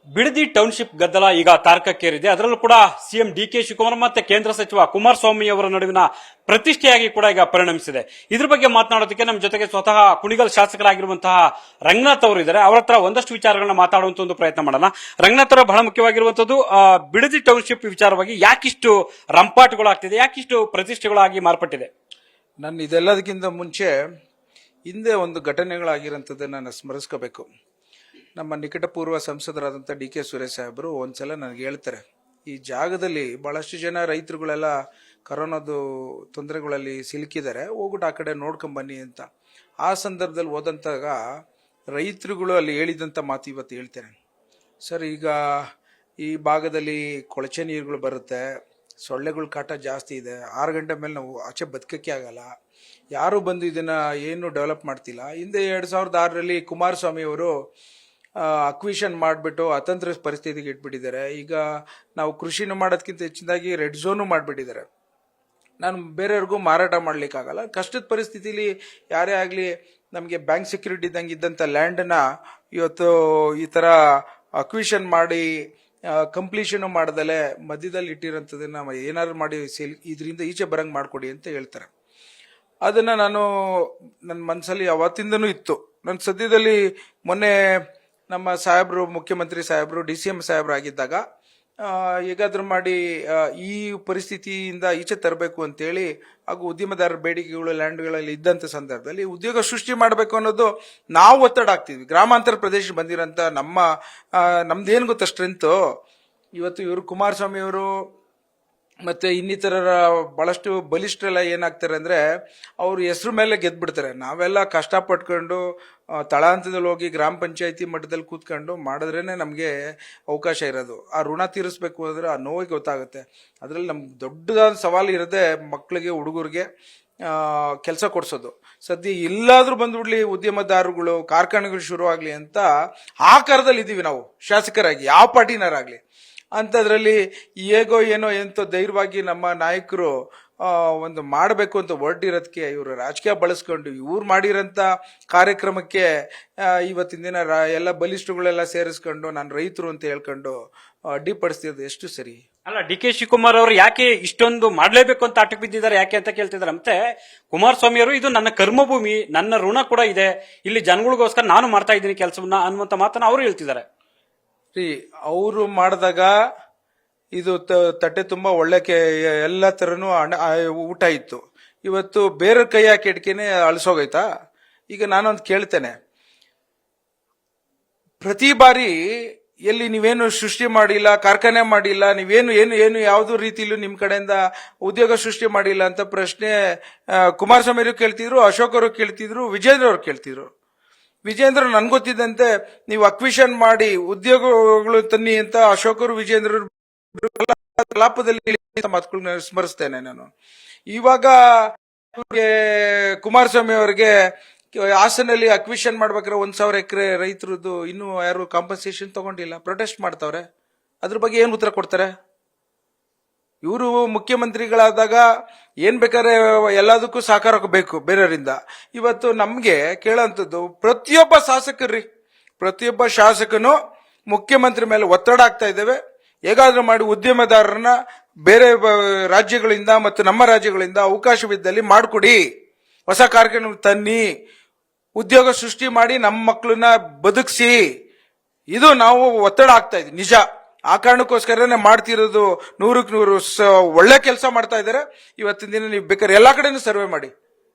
Bidadi township ಗದ್ದಲ ಈಗ ತಾರಕಕ್ಕೇರಿದೆ. ಅದರಲ್ಲೂ ಕೂಡ ಸಿಎಂ ಡಿ.ಕೆ. ಶಿವಕುಮಾರ್ ಮತ್ತೆ ಕೇಂದ್ರ ಸಚಿವ ಕುಮಾರಸ್ವಾಮಿ ಅವರ ನಡುವಿನ ಪ್ರತಿಷ್ಠೆಯಾಗಿ ಕೂಡ ಈಗ ಪರಿಣಮಿಸಿದೆ. ಇದ್ರ ಬಗ್ಗೆ ಮಾತನಾಡೋದಕ್ಕೆ ನಮ್ಮ ಜೊತೆಗೆ ಸ್ವತಃ ಕುಣಿಗಲ್ ಶಾಸಕರಾಗಿರುವಂತಹ ರಂಗನಾಥ್ ಅವರು ಇದ್ದಾರೆ. ಅವರ ಹತ್ರ ಒಂದಷ್ಟು ವಿಚಾರಗಳನ್ನ ಮಾತಾಡುವಂತ ಒಂದು ಪ್ರಯತ್ನ ಮಾಡೋಣ. ರಂಗನಾಥ್ ಅವರ ಬಹಳ ಮುಖ್ಯವಾಗಿರುವಂತದ್ದು ಬಿಡದಿ ಟೌನ್ಶಿಪ್ ವಿಚಾರವಾಗಿ ಯಾಕಿಷ್ಟು ರಂಪಾಟುಗಳಾಗ್ತಿದೆ, ಯಾಕಿಷ್ಟು ಪ್ರತಿಷ್ಠೆಗಳಾಗಿ ಮಾರ್ಪಟ್ಟಿದೆ? ನಾನು ಇದೆಲ್ಲದಕ್ಕಿಂತ ಮುಂಚೆ ಹಿಂದೆ ಒಂದು ಘಟನೆಗಳಾಗಿರೋಂಥದ್ದನ್ನು ಸ್ಮರಿಸ್ಕೋಬೇಕು. ನಮ್ಮ ನಿಕಟಪೂರ್ವ ಸಂಸದರಾದಂಥ ಡಿ.ಕೆ. ಸುರೇಶ್ ಸಾಹೇಬರು ಒಂದ್ಸಲ ನನಗೆ ಹೇಳ್ತಾರೆ, ಈ ಜಾಗದಲ್ಲಿ ಬಹಳಷ್ಟು ಜನ ರೈತರುಗಳೆಲ್ಲ ಕರೋನಾದು ತೊಂದರೆಗಳಲ್ಲಿ ಸಿಲುಕಿದ್ದಾರೆ, ಹೋಗ್ಬಿಟ್ಟು ಆ ಕಡೆ ನೋಡ್ಕೊಂಬನ್ನಿ ಅಂತ. ಆ ಸಂದರ್ಭದಲ್ಲಿ ಹೋದಂತಾಗ ರೈತರುಗಳು ಅಲ್ಲಿ ಹೇಳಿದಂಥ ಮಾತು ಇವತ್ತು ಹೇಳ್ತೇನೆ. ಸರ್, ಈಗ ಈ ಭಾಗದಲ್ಲಿ ಕೊಳಚೆ ನೀರುಗಳು ಬರುತ್ತೆ, ಸೊಳ್ಳೆಗಳ ಕಾಟ ಜಾಸ್ತಿ ಇದೆ, 6 ಗಂಟೆ ಮೇಲೆ ನಾವು ಆಚೆ ಬದುಕಕ್ಕೆ ಆಗಲ್ಲ, ಯಾರು ಬಂದು ಇದನ್ನ ಏನು ಡೆವಲಪ್ ಮಾಡ್ತಿಲ್ಲ. ಹಿಂದೆ 2006ರಲ್ಲಿ ಕುಮಾರಸ್ವಾಮಿ ಅವರು ಅಕ್ವಿಷನ್ ಮಾಡಿಬಿಟ್ಟು ಅತಂತ್ರ ಪರಿಸ್ಥಿತಿಗೆ ಇಟ್ಬಿಟ್ಟಿದ್ದಾರೆ. ಈಗ ನಾವು ಕೃಷಿನೂ ಮಾಡೋದಕ್ಕಿಂತ ಹೆಚ್ಚಿನದಾಗಿ ರೆಡ್ ಝೋನು ಮಾಡಿಬಿಟ್ಟಿದ್ದಾರೆ. ನಾನು ಬೇರೆಯವ್ರಿಗೂ ಮಾರಾಟ ಮಾಡ್ಲಿಕ್ಕಾಗಲ್ಲ. ಕಷ್ಟದ ಪರಿಸ್ಥಿತಿಲಿ ಯಾರೇ ಆಗಲಿ ನಮಗೆ ಬ್ಯಾಂಕ್ ಸೆಕ್ಯೂರಿಟಿ ಇದ್ದಂಗೆ ಇದ್ದಂಥ ಲ್ಯಾಂಡನ್ನ ಇವತ್ತು ಈ ಥರ ಅಕ್ವಿಷನ್ ಮಾಡಿ ಕಂಪ್ಲೀಷನ್ ಮಾಡ್ದಲೆ ಮಧ್ಯದಲ್ಲಿ ಇಟ್ಟಿರೋಂಥದ್ದನ್ನ ಏನಾದ್ರು ಮಾಡಿ ಇದರಿಂದ ಈಚೆ ಬರಂಗೆ ಮಾಡಿಕೊಡಿ ಅಂತ ಹೇಳ್ತಾರೆ. ಅದನ್ನು ನಾನು ನನ್ನ ಮನಸ್ಸಲ್ಲಿ ಅವತ್ತಿಂದನೂ ಇತ್ತು. ನನ್ನ ಸದ್ಯದಲ್ಲಿ ಮೊನ್ನೆ ನಮ್ಮ ಸಾಹೇಬರು, ಮುಖ್ಯಮಂತ್ರಿ ಸಾಹೇಬರು, DCM ಸಾಹೇಬರು ಆಗಿದ್ದಾಗ ಹೇಗಾದ್ರೂ ಮಾಡಿ ಈ ಪರಿಸ್ಥಿತಿಯಿಂದ ಈಚೆ ತರಬೇಕು ಅಂತೇಳಿ, ಹಾಗೂ ಉದ್ಯಮದಾರರ ಬೇಡಿಕೆಗಳು ಲ್ಯಾಂಡ್ಗಳಲ್ಲಿ ಇದ್ದಂಥ ಸಂದರ್ಭದಲ್ಲಿ ಉದ್ಯೋಗ ಸೃಷ್ಟಿ ಮಾಡಬೇಕು ಅನ್ನೋದು ನಾವು ಒತ್ತಡ ಆಗ್ತಿದ್ವಿ. ಗ್ರಾಮಾಂತರ ಪ್ರದೇಶ ಬಂದಿರೋಂಥ ನಮ್ದೇನು ಗೊತ್ತಾ ಸ್ಟ್ರೆಂತು, ಇವತ್ತು ಇವರು ಕುಮಾರಸ್ವಾಮಿ ಅವರು ಮತ್ತೆ ಇನ್ನಿತರರ ಬಹಳಷ್ಟು ಬಲಿಷ್ಠರೆಲ್ಲ ಏನಾಗ್ತಾರೆ ಅಂದ್ರೆ ಅವ್ರ ಹೆಸರು ಮೇಲೆ ಗೆದ್ಬಿಡ್ತಾರೆ. ನಾವೆಲ್ಲ ಕಷ್ಟಪಟ್ಕೊಂಡು ತಳಾಂತದಲ್ಲಿ ಹೋಗಿ ಗ್ರಾಮ ಪಂಚಾಯತಿ ಮಟ್ಟದಲ್ಲಿ ಕೂತ್ಕೊಂಡು ಮಾಡಿದ್ರೇನೆ ನಮಗೆ ಅವಕಾಶ ಇರೋದು. ಆ ಋಣ ತೀರಿಸ್ಬೇಕು ಅಂದ್ರೆ ಆ ನೋವಿಗೆ ಗೊತ್ತಾಗುತ್ತೆ. ಅದರಲ್ಲಿ ನಮ್ಗೆ ದೊಡ್ಡದಾದ ಸವಾಲು ಇರೋದೇ ಮಕ್ಕಳಿಗೆ, ಹುಡುಗರಿಗೆ ಕೆಲಸ ಕೊಡ್ಸೋದು. ಸದ್ಯ ಎಲ್ಲಾದ್ರೂ ಬಂದ್ಬಿಡ್ಲಿ, ಉದ್ಯಮದಾರರುಗಳು, ಕಾರ್ಖಾನೆಗಳು ಶುರು ಆಗ್ಲಿ ಅಂತ ಆಕಾರದಲ್ಲಿ ಇದೀವಿ ನಾವು ಶಾಸಕರಾಗಿ, ಯಾವ ಪಾರ್ಟಿನರಾಗ್ಲಿ. ಅಂಥದ್ರಲ್ಲಿ ಹೇಗೋ ಏನೋ ಎಂತೋ ಧೈರ್ಯವಾಗಿ ನಮ್ಮ ನಾಯಕರು ಒಂದು ಮಾಡಬೇಕು ಅಂತ ಹೊರಟಿರೋದಕ್ಕೆ ಇವರು ರಾಜಕೀಯ ಬಳಸ್ಕೊಂಡು ಇವ್ರು ಮಾಡಿರೋಂಥ ಕಾರ್ಯಕ್ರಮಕ್ಕೆ ಇವತ್ತಿನ ದಿನ ಎಲ್ಲ ಬಲಿಷ್ಠಗಳೆಲ್ಲ ಸೇರಿಸ್ಕೊಂಡು ನಾನು ರೈತರು ಅಂತ ಹೇಳ್ಕೊಂಡು ಅಡ್ಡಿಪಡಿಸ್ತಿರೋದು ಎಷ್ಟು ಸರಿ ಅಲ್ಲ? ಡಿ.ಕೆ. ಶಿವಕುಮಾರ್ ಅವರು ಯಾಕೆ ಇಷ್ಟೊಂದು ಮಾಡ್ಲೇಬೇಕು ಅಂತ ಆಟಕ್ಕೆ ಬಿದ್ದಿದ್ದಾರೆ, ಯಾಕೆ ಅಂತ ಕೇಳ್ತಿದ್ದಾರೆ. ಮತ್ತೆ ಕುಮಾರಸ್ವಾಮಿ ಅವರು ಇದು ನನ್ನ ಕರ್ಮಭೂಮಿ, ನನ್ನ ಋಣ ಕೂಡ ಇದೆ, ಇಲ್ಲಿ ಜನಗಳಿಗೋಸ್ಕರ ನಾನು ಮಾಡ್ತಾ ಇದ್ದೀನಿ ಕೆಲಸವನ್ನ ಅನ್ನುವಂತ ಮಾತನ್ನ ಅವರು ಹೇಳ್ತಿದ್ದಾರೆ. ಅವರು ಮಾಡಿದಾಗ ಇದು ತಟ್ಟೆ ತುಂಬಾ ಒಳ್ಳೆ ಎಲ್ಲ ತರನು ಊಟ ಇತ್ತು. ಇವತ್ತು ಬೇರೆ ಕೈ ಹಾಕಿ ಇಟ್ಕೆನೆ ಅಳಿಸೋಗೈತಾ? ಈಗ ನಾನೊಂದು ಕೇಳ್ತೇನೆ, ಪ್ರತಿ ಬಾರಿ ಎಲ್ಲಿ ನೀವೇನು ಸೃಷ್ಟಿ ಮಾಡಿಲ್ಲ, ಕಾರ್ಖಾನೆ ಮಾಡಿಲ್ಲ, ನೀವೇನು ಏನು ಏನು ಯಾವುದೋ ರೀತಿಲೂ ನಿಮ್ ಕಡೆಯಿಂದ ಉದ್ಯೋಗ ಸೃಷ್ಟಿ ಮಾಡಿಲ್ಲ ಅಂತ ಪ್ರಶ್ನೆ ಕುಮಾರಸ್ವಾಮಿ ಅವರು ಕೇಳ್ತಿದ್ರು, ಅಶೋಕ್ ಅವರು ಕೇಳ್ತಿದ್ರು, ವಿಜೇಂದ್ರ ಅವರು ಕೇಳ್ತಿದ್ರು. ವಿಜೇಂದ್ರ ನನ್ಗೊತ್ತಿದ್ದಂತೆ ನೀವು ಅಕ್ವಿಷನ್ ಮಾಡಿ ಉದ್ಯೋಗಗಳು ತನ್ನಿ ಅಂತ ಅಶೋಕರು, ವಿಜೇಂದ್ರ ಲಾಪದಲ್ಲಿ ಮಾತುಗಳನ್ನ ಸ್ಮರಿಸ್ತೇನೆ ನಾನು. ಇವಾಗ ಕುಮಾರಸ್ವಾಮಿ ಅವರಿಗೆ ಹಾಸನಲ್ಲಿ ಅಕ್ವಿಷನ್ ಮಾಡ್ಬೇಕಾದ್ರೆ 1,000 ಎಕರೆ ರೈತರದ್ದು ಇನ್ನೂ ಯಾರು ಕಾಂಪನ್ಸೇಷನ್ ತಗೊಂಡಿಲ್ಲ, ಪ್ರೊಟೆಸ್ಟ್ ಮಾಡ್ತಾವ್ರೆ. ಅದ್ರ ಬಗ್ಗೆ ಏನ್ ಉತ್ತರ ಕೊಡ್ತಾರೆ? ಇವರು ಮುಖ್ಯಮಂತ್ರಿಗಳಾದಾಗ ಏನ್ ಬೇಕಾದ್ರೆ ಎಲ್ಲದಕ್ಕೂ ಸಹಕಾರ ಬೇಕು ಬೇರೆಯವರಿಂದ. ಇವತ್ತು ನಮ್ಗೆ ಕೇಳೋಂಥದ್ದು ಪ್ರತಿಯೊಬ್ಬ ಶಾಸಕನು ಮುಖ್ಯಮಂತ್ರಿ ಮೇಲೆ ಒತ್ತಡ ಆಗ್ತಾ ಇದ್ದೇವೆ. ಹೇಗಾದ್ರೂ ಮಾಡಿ ಉದ್ಯಮದಾರರನ್ನ ಬೇರೆ ರಾಜ್ಯಗಳಿಂದ ಮತ್ತು ನಮ್ಮ ರಾಜ್ಯಗಳಿಂದ ಅವಕಾಶವಿದ್ದಲ್ಲಿ ಮಾಡಿಕೊಡಿ, ಹೊಸ ಕಾರ್ಖಾನೆ ತನ್ನಿ, ಉದ್ಯೋಗ ಸೃಷ್ಟಿ ಮಾಡಿ ನಮ್ಮ ಮಕ್ಕಳನ್ನ ಬದುಕಿಸಿ, ಇದು ನಾವು ಒತ್ತಡ ಆಗ್ತಾ ಇದ್ವಿ ನಿಜ. ಆ ಕಾರಣಕ್ಕೋಸ್ಕರನೇ ಮಾಡ್ತಿರೋದು. 100ಕ್ಕೆ 100 ಒಳ್ಳೆ ಕೆಲಸ ಮಾಡ್ತಾ ಇದ್ದಾರೆ. ಇವತ್ತಿನ ದಿನ ನೀವು ಬೇಕಾದ್ರೆ ಎಲ್ಲಾ ಕಡೆನೂ ಸರ್ವೆ ಮಾಡಿ,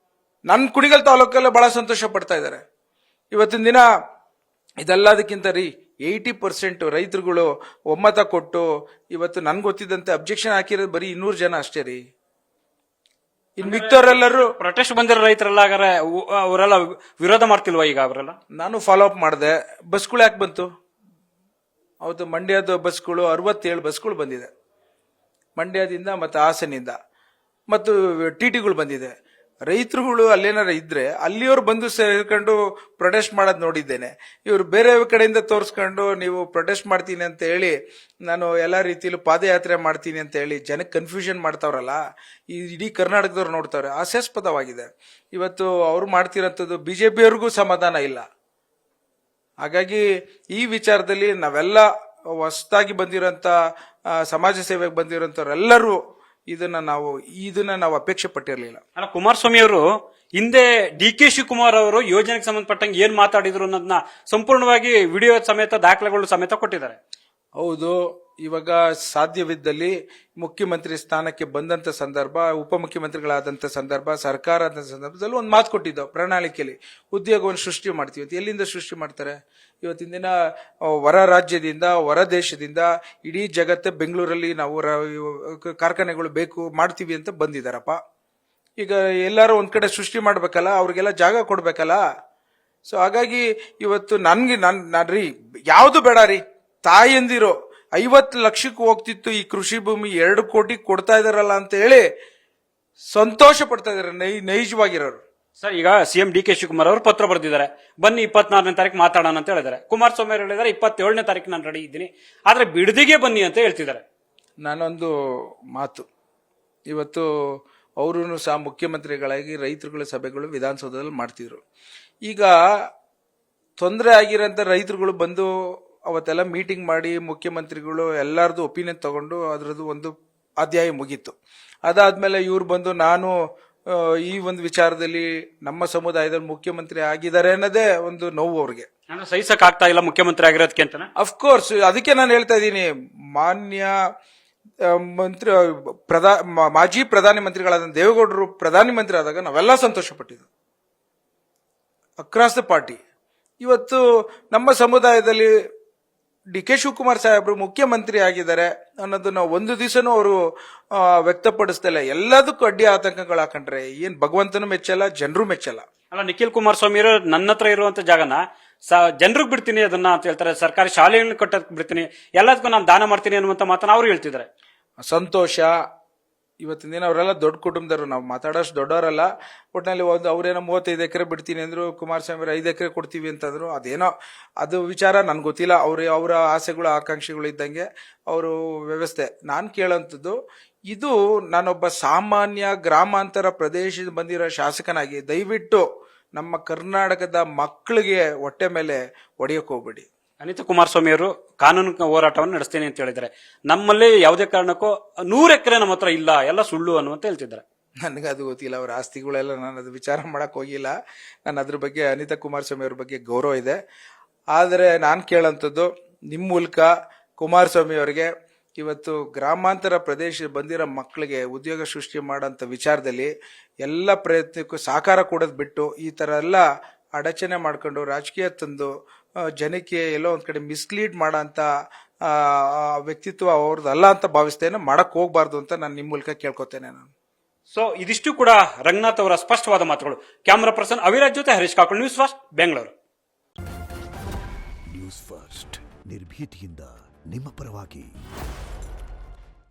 ನನ್ನ ಕುಣಿಗಲ್ ತಾಲೂಕಲ್ಲೇ ಬಹಳ ಸಂತೋಷ ಪಡ್ತಾ ಇದ್ದಾರೆ. ಇವತ್ತಿನ ದಿನ ಇದೆಲ್ಲದಕ್ಕಿಂತ 80% ರೈತರುಗಳು ಒಮ್ಮತ ಕೊಟ್ಟು ಇವತ್ತು ನನ್ಗೆ ಗೊತ್ತಿದ್ದಂತೆ ಅಬ್ಜೆಕ್ಷನ್ ಹಾಕಿರೋದು ಬರೀ 200 ಜನ ಅಷ್ಟೇ ರೀ. ಇನ್ ಮಿಕ್ತವರೆಲ್ಲರೂ ಪ್ರೊಟೆಸ್ಟ್ ಬಂದಿರೋ ರೈತರೆಲ್ಲ ಅವರೆಲ್ಲ ವಿರೋಧ ಮಾಡ್ತಿಲ್ವಾ ಈಗ? ಅವರೆಲ್ಲ ನಾನು ಫಾಲೋ ಅಪ್ ಮಾಡಿದೆ. ಬಸ್ಗಳು ಯಾಕೆ ಬಂತು? ಅವತ್ತು ಮಂಡ್ಯದ ಬಸ್ಗಳು 67 ಬಸ್ಗಳು ಬಂದಿದೆ, ಮಂಡ್ಯದಿಂದ ಮತ್ತು ಹಾಸನಿಂದ, ಮತ್ತು ಟಿಟಿಗಳು ಬಂದಿದೆ. ರೈತರುಗಳು ಅಲ್ಲೇನಾರ ಇದ್ರೆ ಅಲ್ಲಿಯವ್ರು ಬಂದು ಸೇರ್ಕೊಂಡು ಪ್ರೊಟೆಸ್ಟ್ ಮಾಡೋದು ನೋಡಿದ್ದೇನೆ. ಇವರು ಬೇರೆ ಕಡೆಯಿಂದ ತೋರಿಸ್ಕೊಂಡು ನೀವು ಪ್ರೊಟೆಸ್ಟ್ ಮಾಡ್ತೀನಿ ಅಂತ ಹೇಳಿ, ನಾನು ಎಲ್ಲಾ ರೀತಿಯಲ್ಲೂ ಪಾದಯಾತ್ರೆ ಮಾಡ್ತೀನಿ ಅಂತ ಹೇಳಿ ಜನಕ್ಕೆ ಕನ್ಫ್ಯೂಷನ್ ಮಾಡ್ತಾವ್ರಲ್ಲ, ಈ ಇಡೀ ಕರ್ನಾಟಕದವ್ರು ನೋಡ್ತಾವ್ರೆ. ಹಾಸ್ಯಾಸ್ಪದವಾಗಿದೆ. ಇವತ್ತು ಅವ್ರು ಮಾಡ್ತಿರೋಂಥದ್ದು ಬಿಜೆಪಿಯವ್ರಿಗೂ ಸಮಾಧಾನ ಇಲ್ಲ. ಹಾಗಾಗಿ ಈ ವಿಚಾರದಲ್ಲಿ ನಾವೆಲ್ಲ ಹೊಸದಾಗಿ ಬಂದಿರೋಂಥ ಸಮಾಜ ಸೇವೆಗೆ ಬಂದಿರೋಂಥವ್ರೆಲ್ಲರೂ ಇದನ್ನ ನಾವು ಅಪೇಕ್ಷೆ ಪಟ್ಟಿರಲಿಲ್ಲ. ಅಲ್ಲ, ಕುಮಾರಸ್ವಾಮಿ ಅವರು ಹಿಂದೆ ಡಿ ಕೆ ಶಿವಕುಮಾರ್ ಅವರು ಯೋಜನೆಗೆ ಸಂಬಂಧಪಟ್ಟಂಗೆ ಏನ್ ಮಾತಾಡಿದ್ರು ಅನ್ನೋದನ್ನ ಸಂಪೂರ್ಣವಾಗಿ ವಿಡಿಯೋ ಸಮೇತ ದಾಖಲೆಗಳು ಸಮೇತ ಕೊಟ್ಟಿದ್ದಾರೆ. ಹೌದು, ಇವಾಗ ಸಾಧ್ಯವಿದ್ದಲ್ಲಿ ಮುಖ್ಯಮಂತ್ರಿ ಸ್ಥಾನಕ್ಕೆ ಬಂದಂತ ಸಂದರ್ಭ, ಉಪಮುಖ್ಯಮಂತ್ರಿಗಳಾದಂಥ ಸಂದರ್ಭ, ಸರ್ಕಾರ ಆದಂಥ ಸಂದರ್ಭದಲ್ಲಿ ಒಂದು ಮಾತು ಕೊಟ್ಟಿದ್ದು, ಪ್ರಣಾಳಿಕೆಯಲ್ಲಿ ಉದ್ಯೋಗವನ್ನು ಸೃಷ್ಟಿ ಮಾಡ್ತೀವಿ. ಎಲ್ಲಿಂದ ಸೃಷ್ಟಿ ಮಾಡ್ತಾರೆ? ಇವತ್ತಿನ ದಿನ ಹೊರ ರಾಜ್ಯದಿಂದ, ಹೊರ ದೇಶದಿಂದ ಇಡೀ ಜಗತ್ತೇ ಬೆಂಗಳೂರಲ್ಲಿ ನಾವು ಕಾರ್ಖಾನೆಗಳು ಬೇಕು ಮಾಡ್ತೀವಿ ಅಂತ ಬಂದಿದ್ದಾರಪ್ಪ. ಈಗ ಎಲ್ಲರೂ ಒಂದ್ ಕಡೆ ಸೃಷ್ಟಿ ಮಾಡ್ಬೇಕಲ್ಲ, ಅವ್ರಿಗೆಲ್ಲ ಜಾಗ ಕೊಡ್ಬೇಕಲ್ಲ. ಸೊ ಹಾಗಾಗಿ ಇವತ್ತು ನಾನ್ರಿ ಯಾವ್ದು ಬೇಡ ರೀ, ತಾಯಂದಿರೋ 50 ಲಕ್ಷಕ್ಕೆ ಹೋಗ್ತಿತ್ತು ಈ ಕೃಷಿ ಭೂಮಿ 2 ಕೋಟಿ ಕೊಡ್ತಾ ಇದಾರಲ್ಲ ಅಂತ ಹೇಳಿ ಸಂತೋಷ ಪಡ್ತಾ ಇದಾರೆ ನೈಜವಾಗಿರೋರು. ಸರ್, ಈಗ ಸಿಎಂ ಡಿ ಕೆ ಶಿವಕುಮಾರ್ ಅವರು ಪತ್ರ ಬರೆದಿದ್ದಾರೆ, ಬನ್ನಿ 24ನೇ ತಾರೀಕು ಮಾತಾಡೋಣ ಅಂತ ಹೇಳಿದ್ದಾರೆ. ಕುಮಾರಸ್ವಾಮಿ ಅವರು ಹೇಳಿದ್ದಾರೆ 27ನೇ ತಾರೀಕು ನಾನು ರೆಡಿ ಇದ್ದೀನಿ, ಆದ್ರೆ ಬಿಡದಿಗೆ ಬನ್ನಿ ಅಂತ ಹೇಳ್ತಿದ್ದಾರೆ. ನಾನೊಂದು ಮಾತು, ಇವತ್ತು ಅವರು ಸಹ ಮುಖ್ಯಮಂತ್ರಿಗಳಾಗಿ ರೈತರುಗಳ ಸಭೆಗಳು ವಿಧಾನಸೌಧದಲ್ಲಿ ಮಾಡ್ತಿದ್ರು. ಈಗ ತೊಂದರೆ ಆಗಿರೋಂಥ ರೈತರುಗಳು ಬಂದು ಅವತ್ತೆಲ್ಲ ಮೀಟಿಂಗ್ ಮಾಡಿ ಮುಖ್ಯಮಂತ್ರಿಗಳು ಎಲ್ಲರದು ಒಪಿನಿಯನ್ ತಗೊಂಡು ಅದರದ್ದು ಒಂದು ಅಧ್ಯಾಯ ಮುಗೀತು. ಅದಾದ್ಮೇಲೆ ಇವ್ರು ಬಂದು ನಾನು ಈ ಒಂದು ವಿಚಾರದಲ್ಲಿ ನಮ್ಮ ಸಮುದಾಯದಲ್ಲಿ ಮುಖ್ಯಮಂತ್ರಿ ಆಗಿದ್ದಾರೆ ಅನ್ನೋದೇ ಒಂದು ನೋವು ಅವ್ರಿಗೆ. ಸಹಿಸಕ್ ಆಗ್ತಾ ಇಲ್ಲ ಮುಖ್ಯಮಂತ್ರಿ ಆಗಿರೋದಕ್ಕೆ ಅಂತ. ಅಫ್ಕೋರ್ಸ್, ಅದಕ್ಕೆ ನಾನು ಹೇಳ್ತಾ ಇದ್ದೀನಿ, ಮಾನ್ಯ ಮಾಜಿ ಪ್ರಧಾನಿ ಮಂತ್ರಿಗಳಾದ ದೇವೇಗೌಡರು ಪ್ರಧಾನಿ ಮಂತ್ರಿ ಆದಾಗ ನಾವೆಲ್ಲ ಸಂತೋಷ ಪಟ್ಟಿದ್ದು ಅಕ್ರಾಸ್ ದ ಪಾರ್ಟಿ. ಇವತ್ತು ನಮ್ಮ ಸಮುದಾಯದಲ್ಲಿ ಡಿ ಕೆ ಶಿವಕುಮಾರ್ ಸಾಹೇಬ್ರು ಮುಖ್ಯಮಂತ್ರಿ ಆಗಿದ್ದಾರೆ ಅನ್ನೋದು ನಾವು ಒಂದು ದಿವಸನೂ ಅವರು ವ್ಯಕ್ತಪಡಿಸ್ತಿಲ್ಲ. ಎಲ್ಲದಕ್ಕೂ ಅಡ್ಡಿ ಆತಂಕಗಳು ಹಾಕೊಂಡ್ರೆ ಏನ್ ಭಗವಂತನು ಮೆಚ್ಚಲ್ಲ, ಜನರು ಮೆಚ್ಚಲ್ಲ. ಅಲ್ಲ, ನಿಖಿಲ್ ಕುಮಾರಸ್ವಾಮಿ ಅವರು ನನ್ನ ಹತ್ರ ಇರುವಂತ ಜಾಗನ ಜನರಿಗೆ ಬಿಡ್ತೀನಿ ಅದನ್ನ ಅಂತ ಹೇಳ್ತಾರೆ, ಸರ್ಕಾರಿ ಶಾಲೆಗಳನ್ನ ಕಟ್ಟಕ್ ಬಿಡ್ತೀನಿ, ಎಲ್ಲದಕ್ಕೂ ನಾನು ದಾನ ಮಾಡ್ತೀನಿ ಅನ್ನುವಂತ ಮಾತನ್ನ ಅವ್ರು ಹೇಳ್ತಿದ್ದಾರೆ. ಸಂತೋಷ. ಇವತ್ತಿನ ದಿನ ಅವರೆಲ್ಲ ದೊಡ್ಡ ಕುಟುಂಬದವರು, ನಾವು ಮಾತಾಡೋಷ್ಟು ದೊಡ್ಡವರಲ್ಲ. ಒಟ್ಟಿನಲ್ಲಿ ಅವ್ರೇನೋ 35 ಎಕರೆ ಬಿಡ್ತೀನಿ ಅಂದ್ರು, ಕುಮಾರಸ್ವಾಮಿ ಅವರು 5 ಎಕರೆ ಕೊಡ್ತೀವಿ ಅಂತಂದ್ರು. ಅದೇನೋ ಅದು ವಿಚಾರ ನನ್ಗೆ ಗೊತ್ತಿಲ್ಲ, ಅವರ ಆಸೆಗಳು ಆಕಾಂಕ್ಷೆಗಳು ಇದ್ದಂಗೆ ಅವರು ವ್ಯವಸ್ಥೆ. ನಾನು ಕೇಳೋಂಥದ್ದು, ಇದು ನಾನೊಬ್ಬ ಸಾಮಾನ್ಯ ಗ್ರಾಮಾಂತರ ಪ್ರದೇಶದಿಂದ ಬಂದಿರೋ ಶಾಸಕನಾಗಿ ದಯವಿಟ್ಟು ನಮ್ಮ ಕರ್ನಾಟಕದ ಮಕ್ಕಳಿಗೆ ಹೊಟ್ಟೆ ಮೇಲೆ ಹೊಡೆಯಕ್ಕೆ ಹೋಗ್ಬೇಡಿ. ಅನಿತಾ ಕುಮಾರಸ್ವಾಮಿ ಅವರು ಕಾನೂನು ಹೋರಾಟವನ್ನು ನಡೆಸ್ತೀನಿ ಅಂತ ಹೇಳಿದ್ದಾರೆ. ನಮ್ಮಲ್ಲಿ ಯಾವುದೇ ಕಾರಣಕ್ಕೂ 100 ಎಕರೆ ನಮ್ಮ ಹತ್ರ ಇಲ್ಲ, ಎಲ್ಲ ಸುಳ್ಳು ಅನ್ನುವಂತ ಹೇಳ್ತಿದ್ದಾರೆ. ನನಗದು ಗೊತ್ತಿಲ್ಲ, ಅವ್ರ ಆಸ್ತಿಗಳೆಲ್ಲ ನಾನು ಅದು ವಿಚಾರ ಮಾಡಕ್ ಹೋಗಿಲ್ಲ. ನಾನು ಅದ್ರ ಬಗ್ಗೆ ಅನಿತಾ ಕುಮಾರಸ್ವಾಮಿ ಅವ್ರ ಬಗ್ಗೆ ಗೌರವ ಇದೆ. ಆದರೆ ನಾನು ಕೇಳೋಂಥದ್ದು ನಿಮ್ಮ ಮೂಲಕ ಕುಮಾರಸ್ವಾಮಿ ಅವರಿಗೆ, ಇವತ್ತು ಗ್ರಾಮಾಂತರ ಪ್ರದೇಶ ಬಂದಿರೋ ಮಕ್ಕಳಿಗೆ ಉದ್ಯೋಗ ಸೃಷ್ಟಿ ಮಾಡೋಂಥ ವಿಚಾರದಲ್ಲಿ ಎಲ್ಲ ಪ್ರಯತ್ನಕ್ಕೂ ಸಹಕಾರ ಕೊಡೋದು ಬಿಟ್ಟು ಈ ತರ ಎಲ್ಲ ಅಡಚಣೆ ಮಾಡ್ಕೊಂಡು ರಾಜಕೀಯ ತಂದು ಜನಕ್ಕೆ ಎಲ್ಲೋ ಒಂದ್ ಕಡೆ ಮಿಸ್ಲೀಡ್ ಮಾಡೋಂಥ ವ್ಯಕ್ತಿತ್ವ ಅವ್ರದ್ದಲ್ಲ ಅಂತ ಭಾವಿಸ್ತೇನೆ. ಮಾಡಕ್ ಹೋಗ್ಬಾರ್ದು ಅಂತ ನಾನು ನಿಮ್ಮ ಮೂಲಕ ಕೇಳ್ಕೊತೇನೆ. ನಾನು ಸೊ ಇದಿಷ್ಟು ಕೂಡ ರಂಗನಾಥ್ ಅವರ ಸ್ಪಷ್ಟವಾದ ಮಾತುಗಳು. ಕ್ಯಾಮರಾ ಪರ್ಸನ್ ಅವಿರಾಜ್ ಜೊತೆ Harish Kakul, News First, Bengaluru. News First ನಿರ್ಭೀತಿಯಿಂದ ನಿಮ್ಮ ಪರವಾಗಿ.